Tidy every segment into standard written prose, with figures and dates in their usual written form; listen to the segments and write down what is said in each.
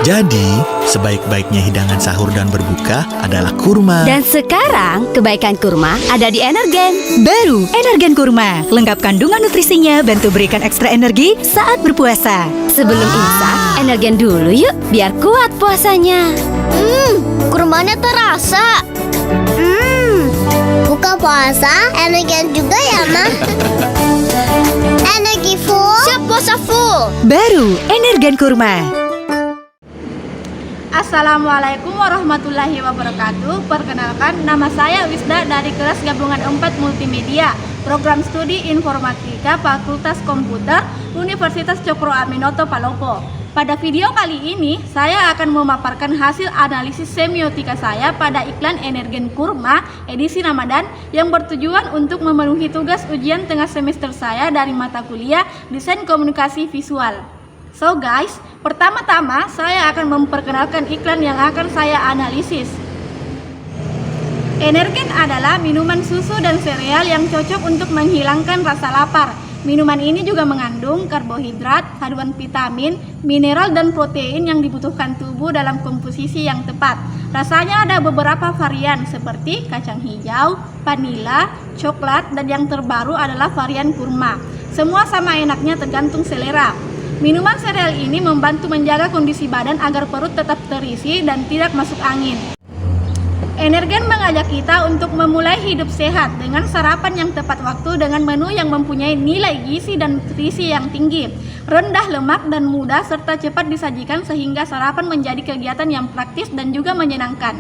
Jadi, sebaik-baiknya hidangan sahur dan berbuka adalah kurma. Dan sekarang, kebaikan kurma ada di Energen. Baru Energen Kurma, lengkap kandungan nutrisinya, bantu berikan ekstra energi saat berpuasa. Sebelum imsak, Energen dulu yuk, biar kuat puasanya. Kurmanya terasa. Buka puasa, Energen juga ya, Ma? Energi full, siap puasa full. Baru Energen Kurma. Assalamualaikum warahmatullahi wabarakatuh. Perkenalkan, nama saya Wisda dari kelas gabungan 4 Multimedia, Program Studi Informatika Fakultas Komputer Universitas Cokro Aminoto Palopo. Pada video kali ini, saya akan memaparkan hasil analisis semiotika saya pada iklan Energen Kurma edisi Ramadan yang bertujuan untuk memenuhi tugas ujian tengah semester saya dari mata kuliah Desain Komunikasi Visual. So guys, pertama-tama saya akan memperkenalkan iklan yang akan saya analisis. Energen adalah minuman susu dan sereal yang cocok untuk menghilangkan rasa lapar. Minuman ini juga mengandung karbohidrat, kandungan vitamin, mineral, dan protein yang dibutuhkan tubuh dalam komposisi yang tepat. Rasanya ada beberapa varian seperti kacang hijau, vanila, coklat, dan yang terbaru adalah varian kurma. Semua sama enaknya tergantung selera. Minuman sereal ini membantu menjaga kondisi badan agar perut tetap terisi dan tidak masuk angin. Energen mengajak kita untuk memulai hidup sehat dengan sarapan yang tepat waktu dengan menu yang mempunyai nilai gizi dan nutrisi yang tinggi, rendah lemak dan mudah serta cepat disajikan sehingga sarapan menjadi kegiatan yang praktis dan juga menyenangkan.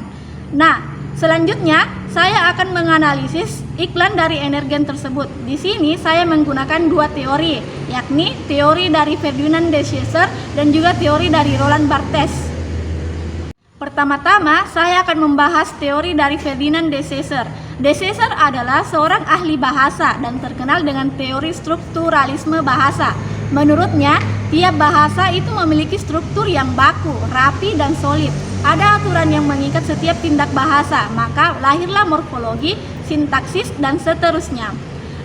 Nah, selanjutnya saya akan menganalisis iklan dari Energen tersebut. Di sini saya menggunakan dua teori, yakni teori dari Ferdinand de Saussure dan juga teori dari Roland Barthes. Pertama-tama, saya akan membahas teori dari Ferdinand de Saussure. De Saussure adalah seorang ahli bahasa dan terkenal dengan teori strukturalisme bahasa. Menurutnya, tiap bahasa itu memiliki struktur yang baku, rapi, dan solid. Ada aturan yang mengikat setiap tindak bahasa, maka lahirlah morfologi, sintaksis, dan seterusnya.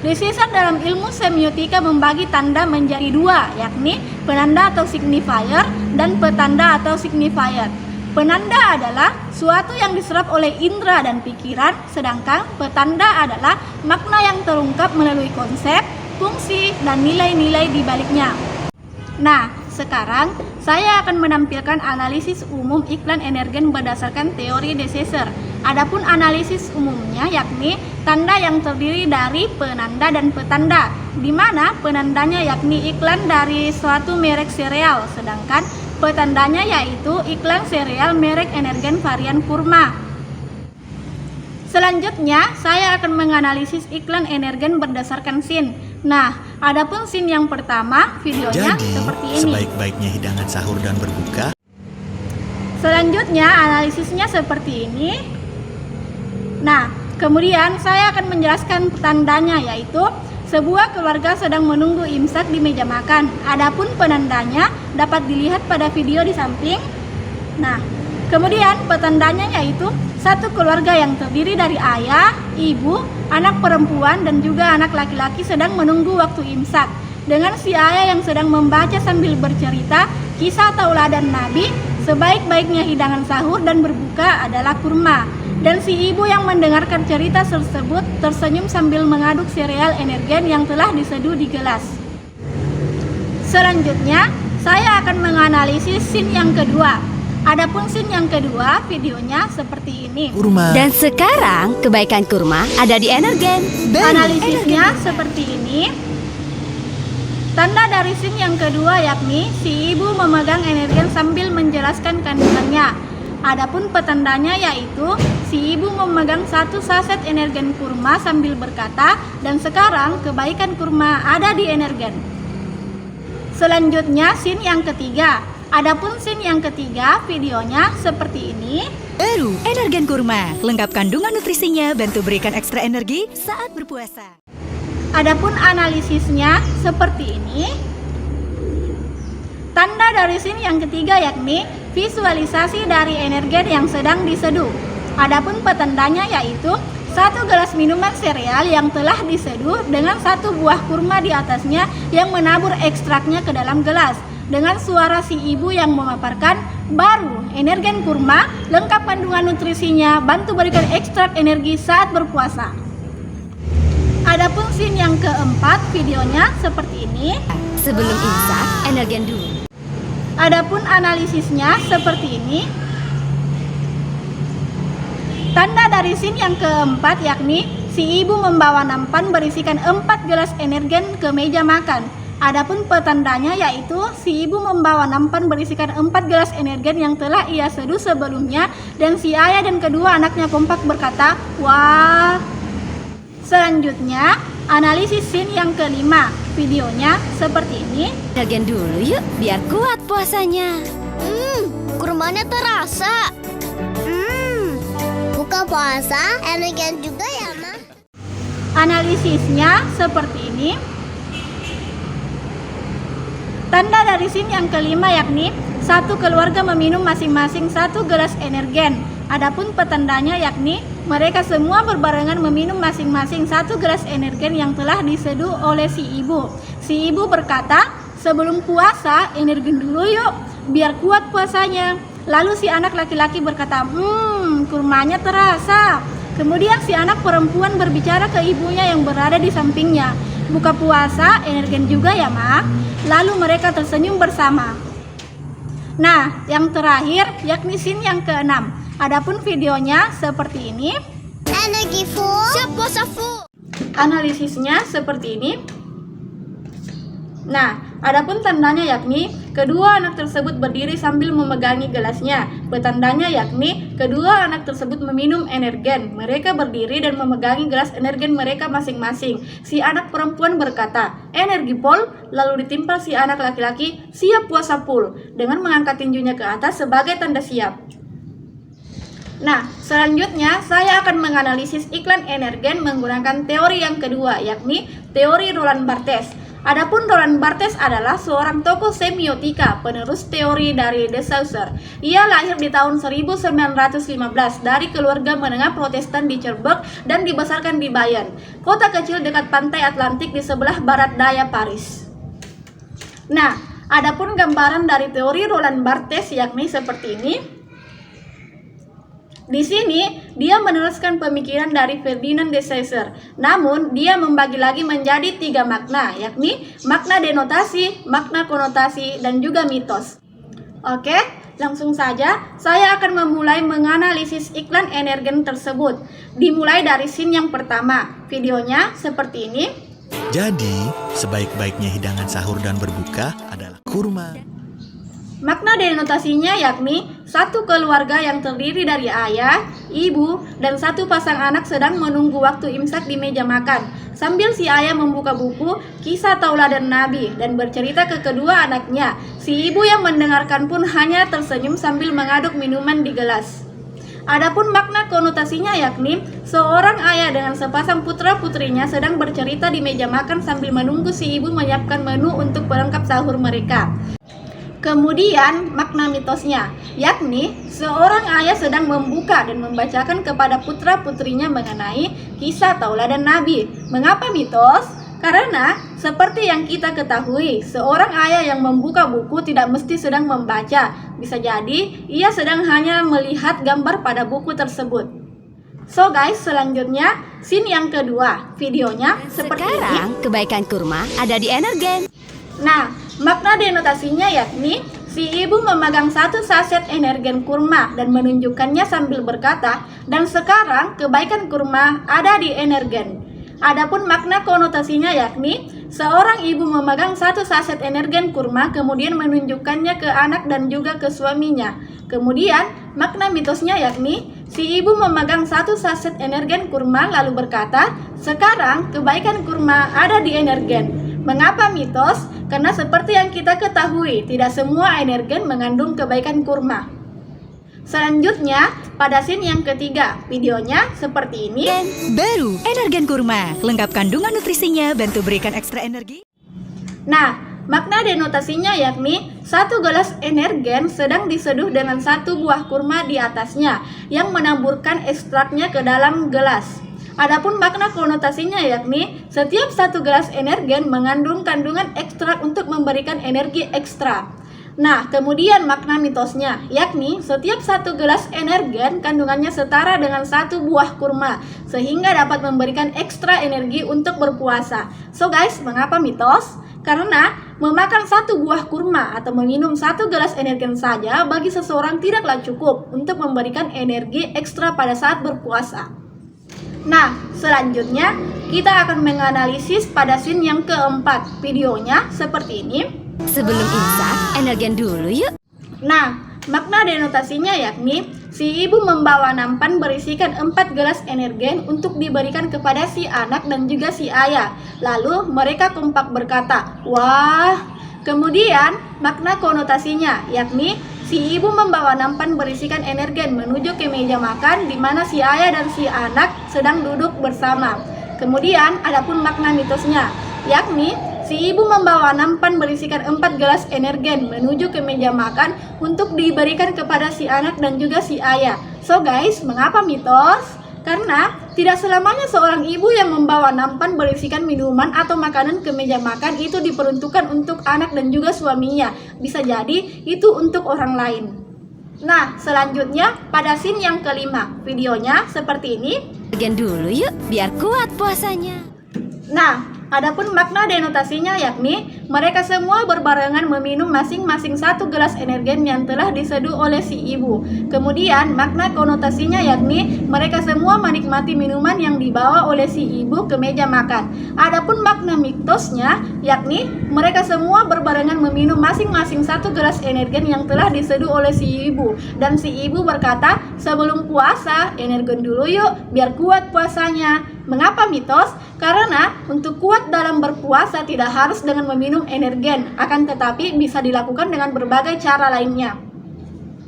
De Saussure dalam ilmu semiotika membagi tanda menjadi dua, yakni penanda atau signifier dan petanda atau signifier. Penanda adalah suatu yang diserap oleh indera dan pikiran, sedangkan petanda adalah makna yang terungkap melalui konsep, fungsi, dan nilai-nilai di baliknya. Nah, sekarang saya akan menampilkan analisis umum iklan Energen berdasarkan teori de Saussure. Adapun analisis umumnya yakni tanda yang terdiri dari penanda dan petanda, di mana penandanya yakni iklan dari suatu merek sereal, sedangkan petandanya yaitu iklan sereal merek Energen varian kurma. Selanjutnya, saya akan menganalisis iklan Energen berdasarkan scene. Nah, adapun scene yang pertama, videonya Jadi, seperti ini. sebaik-baiknya hidangan sahur dan berbuka. Selanjutnya, analisisnya seperti ini. Nah, kemudian saya akan menjelaskan tandanya, yaitu sebuah keluarga sedang menunggu imsak di meja makan. Adapun penandanya dapat dilihat pada video di samping. Nah, kemudian petandanya yaitu satu keluarga yang terdiri dari ayah, ibu, anak perempuan, dan juga anak laki-laki sedang menunggu waktu imsak. Dengan si ayah yang sedang membaca sambil bercerita kisah tauladan Nabi, sebaik-baiknya hidangan sahur dan berbuka adalah kurma. Dan si ibu yang mendengarkan cerita tersebut tersenyum sambil mengaduk sereal Energen yang telah diseduh di gelas. Selanjutnya, saya akan menganalisis scene yang kedua. Adapun scene yang kedua, videonya seperti ini. Kurma. Dan sekarang, kebaikan kurma ada di Energen. Analisisnya seperti ini. Tanda dari scene yang kedua yakni si ibu memegang Energen sambil menjelaskan kandungannya. Adapun petandanya yaitu si ibu memegang satu saset Energen kurma sambil berkata, dan sekarang kebaikan kurma ada di Energen. Selanjutnya scene yang ketiga. Adapun scene yang ketiga, videonya seperti ini. Baru Energen Kurma, lengkap kandungan nutrisinya, bantu berikan ekstra energi saat berpuasa. Adapun analisisnya seperti ini. Tanda dari scene yang ketiga yakni visualisasi dari Energen yang sedang diseduh. Adapun petandanya yaitu satu gelas minuman sereal yang telah diseduh dengan satu buah kurma di atasnya yang menabur ekstraknya ke dalam gelas. dengan suara si ibu yang memaparkan, baru energen kurma, lengkap kandungan nutrisinya, bantu berikan ekstrak energi saat berpuasa. Adapun scene yang keempat, videonya seperti ini. Sebelum imsak, energen dulu. Adapun analisisnya seperti ini. Tanda dari scene yang keempat yakni si ibu membawa nampan berisikan 4 gelas energen ke meja makan. Adapun petandanya yaitu si ibu membawa nampan berisikan 4 gelas energen yang telah ia seduh sebelumnya, dan si ayah dan kedua anaknya kompak berkata, "Wah." Selanjutnya, analisis scene yang kelima. Videonya seperti ini. Energen dulu yuk, biar kuat puasanya. Kurmanya terasa. Buka puasa, energen juga ya, Ma? Analisisnya seperti ini. Tanda dari scene yang kelima yakni satu keluarga meminum masing-masing 1 gelas energen. Adapun petandanya yakni mereka semua berbarengan meminum masing-masing 1 gelas energen yang telah diseduh oleh si ibu. Si ibu berkata, "Sebelum puasa, energen dulu yuk, biar kuat puasanya." Lalu si anak laki-laki berkata, kurmanya terasa." Kemudian si anak perempuan berbicara ke ibunya yang berada di sampingnya, "Buka puasa, energen juga ya, Ma?" Lalu mereka tersenyum bersama. Nah, yang terakhir yakni scene yang keenam. Adapun videonya seperti ini. Energi full. Siap puasa full. Analisisnya seperti ini. Nah, adapun tandanya yakni kedua anak tersebut berdiri sambil memegangi gelasnya. Petandanya yakni kedua anak tersebut meminum energen. Mereka berdiri dan memegangi gelas energen mereka masing-masing. Si anak perempuan berkata, "Energi full," lalu ditimpal si anak laki-laki, "Siap puasa full," dengan mengangkat tinjunya ke atas sebagai tanda siap. Nah, selanjutnya saya akan menganalisis iklan energen menggunakan teori yang kedua, yakni teori Roland Barthes. Adapun Roland Barthes adalah seorang tokoh semiotika, penerus teori dari De Saussure. Ia lahir di tahun 1915 dari keluarga menengah Protestan di Cherbourg dan dibesarkan di Bayern, kota kecil dekat pantai Atlantik di sebelah barat daya Paris. Nah, adapun gambaran dari teori Roland Barthes yakni seperti ini. Di sini, dia meneruskan pemikiran dari Ferdinand de Saussure. Namun, dia membagi lagi menjadi 3 makna, yakni makna denotasi, makna konotasi, dan juga mitos. Oke, langsung saja saya akan memulai menganalisis iklan energen tersebut. Dimulai dari scene yang pertama. Videonya seperti ini. Jadi, sebaik-baiknya hidangan sahur dan berbuka adalah kurma. Makna denotasinya yakni satu keluarga yang terdiri dari ayah, ibu, dan 1 pasang anak sedang menunggu waktu imsak di meja makan. Sambil si ayah membuka buku Kisah Tauladan Nabi dan bercerita ke kedua anaknya. Si ibu yang mendengarkan pun hanya tersenyum sambil mengaduk minuman di gelas. Adapun makna konotasinya yakni seorang ayah dengan sepasang putra-putrinya sedang bercerita di meja makan sambil menunggu si ibu menyiapkan menu untuk pelengkap sahur mereka. Kemudian makna mitosnya, yakni seorang ayah sedang membuka dan membacakan kepada putra-putrinya mengenai kisah tauladan Nabi. Mengapa mitos? Karena seperti yang kita ketahui, seorang ayah yang membuka buku tidak mesti sedang membaca. Bisa jadi ia sedang hanya melihat gambar pada buku tersebut. So guys, selanjutnya scene yang kedua. Videonya seperti ini. Sekarang kebaikan kurma ada di energen. Nah, makna denotasinya yakni si ibu memegang 1 saset energen kurma dan menunjukkannya sambil berkata, "Dan sekarang kebaikan kurma ada di energen." Adapun makna konotasinya yakni seorang ibu memegang 1 saset energen kurma kemudian menunjukkannya ke anak dan juga ke suaminya. Kemudian makna mitosnya yakni si ibu memegang 1 saset energen kurma lalu berkata, "Sekarang kebaikan kurma ada di energen." Mengapa mitos? Karena seperti yang kita ketahui, tidak semua energen mengandung kebaikan kurma. Selanjutnya, pada scene yang ketiga, videonya seperti ini. Baru energen kurma, lengkap kandungan nutrisinya, bantu berikan ekstra energi. Nah, makna denotasinya yakni 1 gelas energen sedang diseduh dengan 1 buah kurma di atasnya yang menaburkan ekstraknya ke dalam gelas. Adapun makna konotasinya yakni setiap satu gelas energen mengandung kandungan ekstrak untuk memberikan energi ekstra. Nah, kemudian makna mitosnya yakni setiap satu gelas energen kandungannya setara dengan satu buah kurma sehingga dapat memberikan ekstra energi untuk berpuasa. So guys, mengapa mitos? Karena memakan satu buah kurma atau meminum satu gelas energen saja bagi seseorang tidaklah cukup untuk memberikan energi ekstra pada saat berpuasa. Nah, selanjutnya kita akan menganalisis pada scene yang keempat. Videonya seperti ini. Sebelum imsak, energen dulu yuk. Nah, makna denotasinya yakni si ibu membawa nampan berisikan 4 gelas energen untuk diberikan kepada si anak dan juga si ayah. Lalu mereka kompak berkata, "Wah." Kemudian makna konotasinya yakni si ibu membawa nampan berisikan energen menuju ke meja makan di mana si ayah dan si anak sedang duduk bersama. Kemudian adapun makna mitosnya yakni si ibu membawa nampan berisikan 4 gelas energen menuju ke meja makan untuk diberikan kepada si anak dan juga si ayah. So guys, mengapa mitos? Karena tidak selamanya seorang ibu yang membawa nampan berisikan minuman atau makanan ke meja makan itu diperuntukkan untuk anak dan juga suaminya. Bisa jadi itu untuk orang lain. Nah, selanjutnya pada scene yang kelima. Videonya seperti ini. Energen dulu yuk, biar kuat puasanya. Nah, adapun makna denotasinya yakni mereka semua berbarengan meminum masing-masing satu gelas energen yang telah diseduh oleh si ibu. Kemudian makna konotasinya yakni mereka semua menikmati minuman yang dibawa oleh si ibu ke meja makan. Adapun makna mitosnya yakni mereka semua berbarengan meminum masing-masing satu gelas energen yang telah diseduh oleh si ibu. Dan si ibu berkata, "Sebelum puasa, energen dulu yuk biar kuat puasanya." Mengapa mitos? Karena untuk kuat dalam berpuasa tidak harus dengan meminum energen, akan tetapi bisa dilakukan dengan berbagai cara lainnya.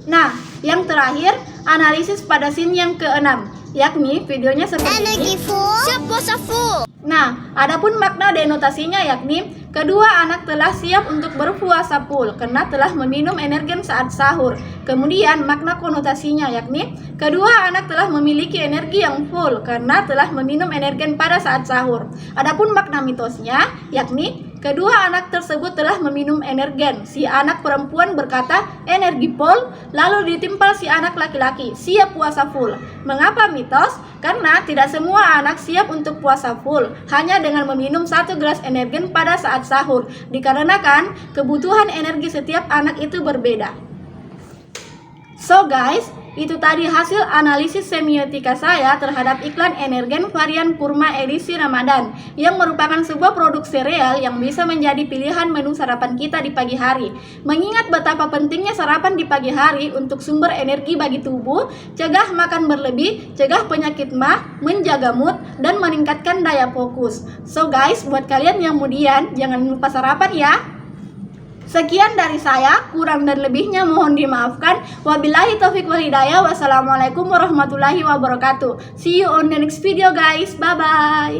Nah, yang terakhir, analisis pada scene yang keenam, yakni videonya seperti Energi ini. full. Siap puasa full. Nah, adapun makna denotasinya yakni kedua anak telah siap untuk berpuasa full karena telah meminum energen saat sahur. Kemudian makna konotasinya yakni kedua anak telah memiliki energi yang full karena telah meminum energen pada saat sahur. Adapun makna mitosnya yakni kedua anak tersebut telah meminum energen. Si anak perempuan berkata energi full, lalu ditimpal si anak laki-laki siap puasa full. Mengapa mitos? Karena tidak semua anak siap untuk puasa full hanya dengan meminum satu gelas energen pada saat sahur, dikarenakan kebutuhan energi setiap anak itu berbeda. So guys, itu tadi hasil analisis semiotika saya terhadap iklan energen varian kurma edisi Ramadan yang merupakan sebuah produk sereal yang bisa menjadi pilihan menu sarapan kita di pagi hari. Mengingat betapa pentingnya sarapan di pagi hari untuk sumber energi bagi tubuh, cegah makan berlebih, cegah penyakit mah, menjaga mood, dan meningkatkan daya fokus. So guys, buat kalian yang mudian, jangan lupa sarapan ya. Sekian dari saya, kurang dan lebihnya mohon dimaafkan. Wabillahi taufiq wal hidayah. Wassalamualaikum warahmatullahi wabarakatuh. See you on the next video guys. Bye bye.